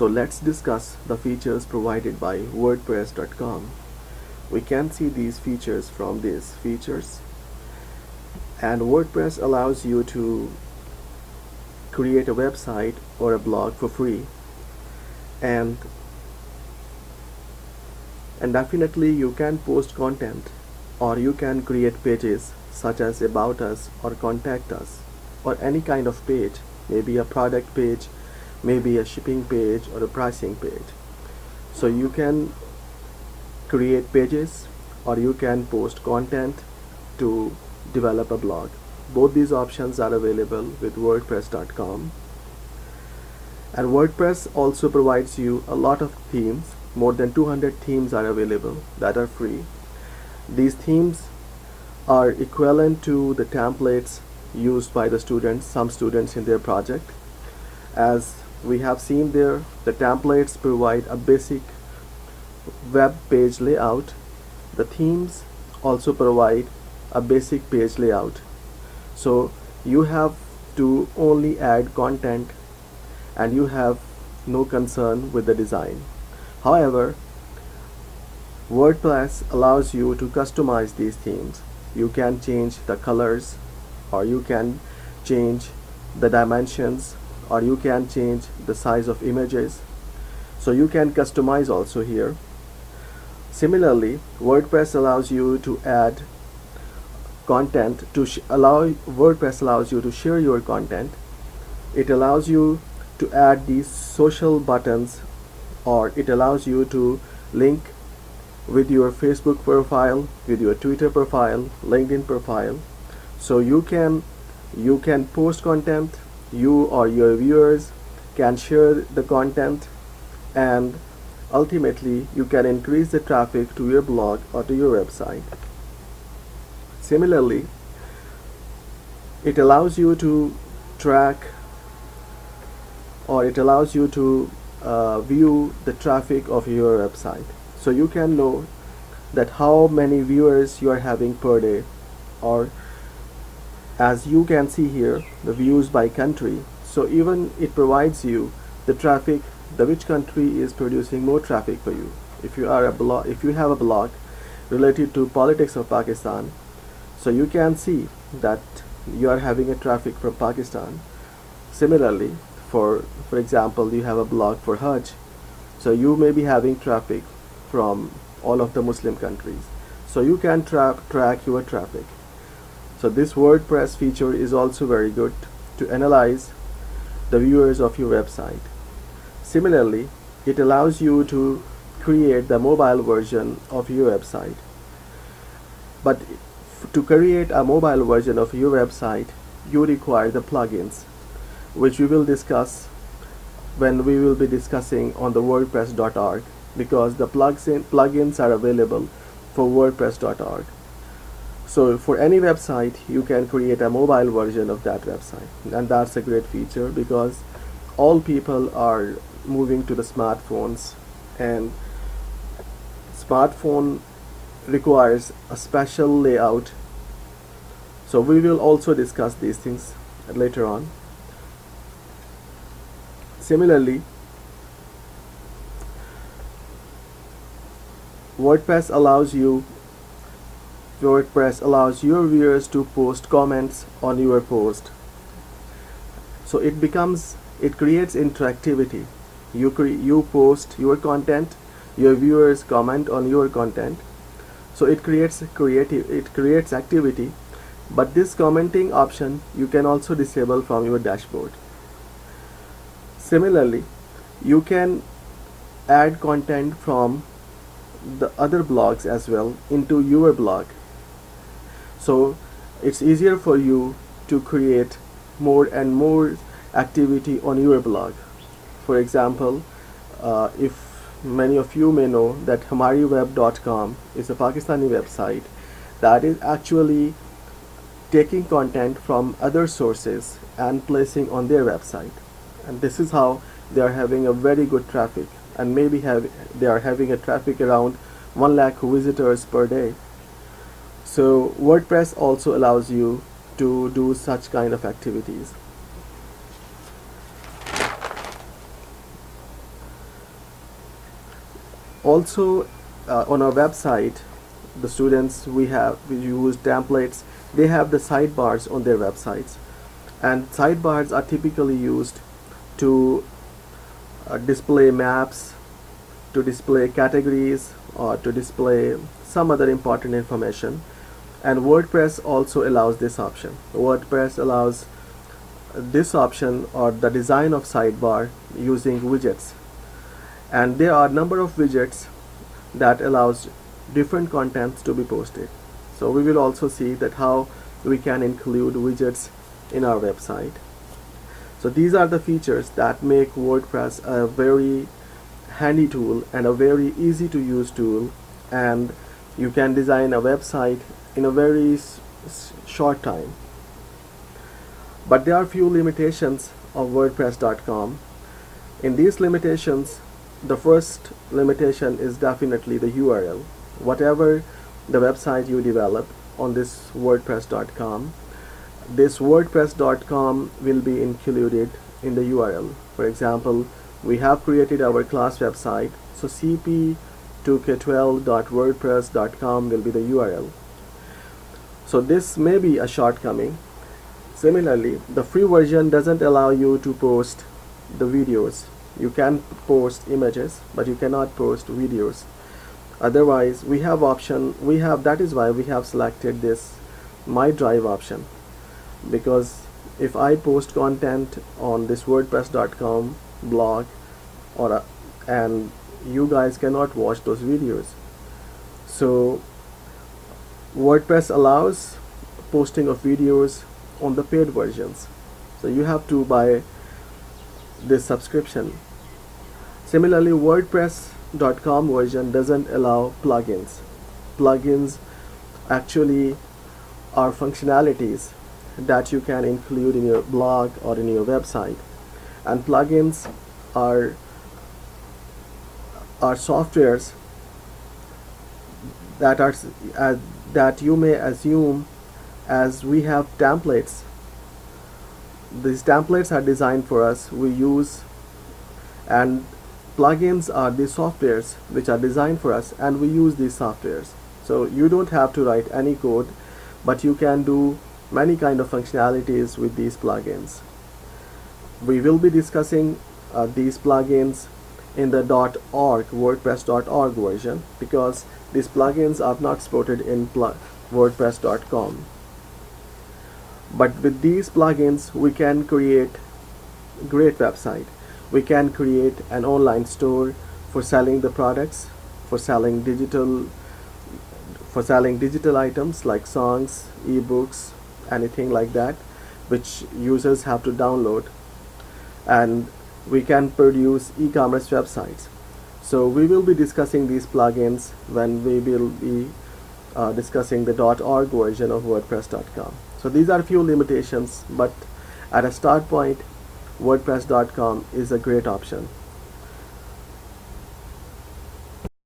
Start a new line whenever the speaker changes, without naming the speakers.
So let's discuss the features provided by WordPress.com. We can see these features from these features, and WordPress allows you to create a website or a blog for free, and definitely you can post content, or you can create pages such as about us or contact us, or any kind of page, maybe a product page, maybe a shipping page or a pricing page. So you can create pages or you can post content to develop a blog. Both these options are available with WordPress.com. And WordPress also provides you a lot of themes. More than 200 themes are available that are free. These themes are equivalent to the templates used by the students, some students in their project. As we have seen there, the templates provide a basic web page layout. The themes also provide a basic page layout. So you have to only add content and you have no concern with the design. However, WordPress allows you to customize these themes. You can change the colors, or you can change the dimensions, or you can change the size of images. So you can customize also here. Similarly, WordPress allows you to add content WordPress allows you to share your content. It allows you to add these social buttons, or it allows you to link with your Facebook profile, with your Twitter profile, LinkedIn profile. So you can post content, you or your viewers can share the content, and ultimately you can increase the traffic to your blog or to your website. Similarly, it allows you to track, or it allows you to view the traffic of your website. So you can know that how many viewers you are having per day, or as you can see here, the views by country. So even it provides you the traffic, which country is producing more traffic for you. If you have a blog related to politics of Pakistan, so you can see that you are having a traffic from Pakistan. Similarly, for example, you have a blog for Hajj, so you may be having traffic from all of the Muslim countries. So you can track your traffic. So this WordPress feature is also very good to analyze the viewers of your website. Similarly, it allows you to create the mobile version of your website. But to create a mobile version of your website, you require the plugins, which we will discuss when we will be discussing on the WordPress.org, because the plugins are available for WordPress.org. So for any website, you can create a mobile version of that website, and that's a great feature because all people are moving to the smartphones, and smartphone requires a special layout. So we will also discuss these things later on. Similarly, WordPress allows your viewers to post comments on your post. So it creates interactivity. You post your content, your viewers comment on your content. So it creates activity. But this commenting option you can also disable from your dashboard. Similarly, you can add content from the other blogs as well into your blog. So it's easier for you to create more and more activity on your blog. For example, if many of you may know that hamariweb.com is a Pakistani website that is actually taking content from other sources and placing on their website, and this is how they are having a very good traffic, and maybe they are having a traffic around 1 lakh visitors per day. So WordPress also allows you to do such kind of activities. Also, on our website, the students we use templates. They have the sidebars on their websites, and sidebars are typically used to display maps, to display categories, or to display some other important information. And WordPress also allows this option. WordPress allows this option, or the design of sidebar, using widgets. And there are a number of widgets that allows different contents to be posted. So we will also see that how we can include widgets in our website. So these are the features that make WordPress a very handy tool and a very easy to use tool, and you can design a website in a very short time. But there are few limitations of WordPress.com. In these limitations, the first limitation is definitely the URL. Whatever the website you develop on this WordPress.com, this WordPress.com will be included in the URL. For example, we have created our class website, so cp2k12.wordpress.com will be the URL. So this may be a shortcoming. Similarly, the free version doesn't allow you to post the videos. You can post images, but you cannot post videos. Otherwise, that is why we have selected this My Drive option, because if I post content on this WordPress.com blog, and you guys cannot watch those videos. So WordPress allows posting of videos on the paid versions, so you have to buy this subscription. Similarly, WordPress.com version doesn't allow plugins. Plugins actually are functionalities that you can include in your blog or in your website, and plugins are softwares that you may assume, as we have templates. These templates are designed for us, we use, and plugins are the softwares which are designed for us, and we use these softwares. So you don't have to write any code, but you can do many kind of functionalities with these plugins. We will be discussing these plugins in the .org, WordPress.org version, because these plugins are not supported in WordPress.com. But with these plugins, we can create great website. We can create an online store for selling the products, for selling digital items like songs, ebooks, anything like that, which users have to download. And we can produce e-commerce websites. So we will be discussing these plugins when we will be discussing the .org version of WordPress.com. So these are few limitations, but at a start point, WordPress.com is a great option.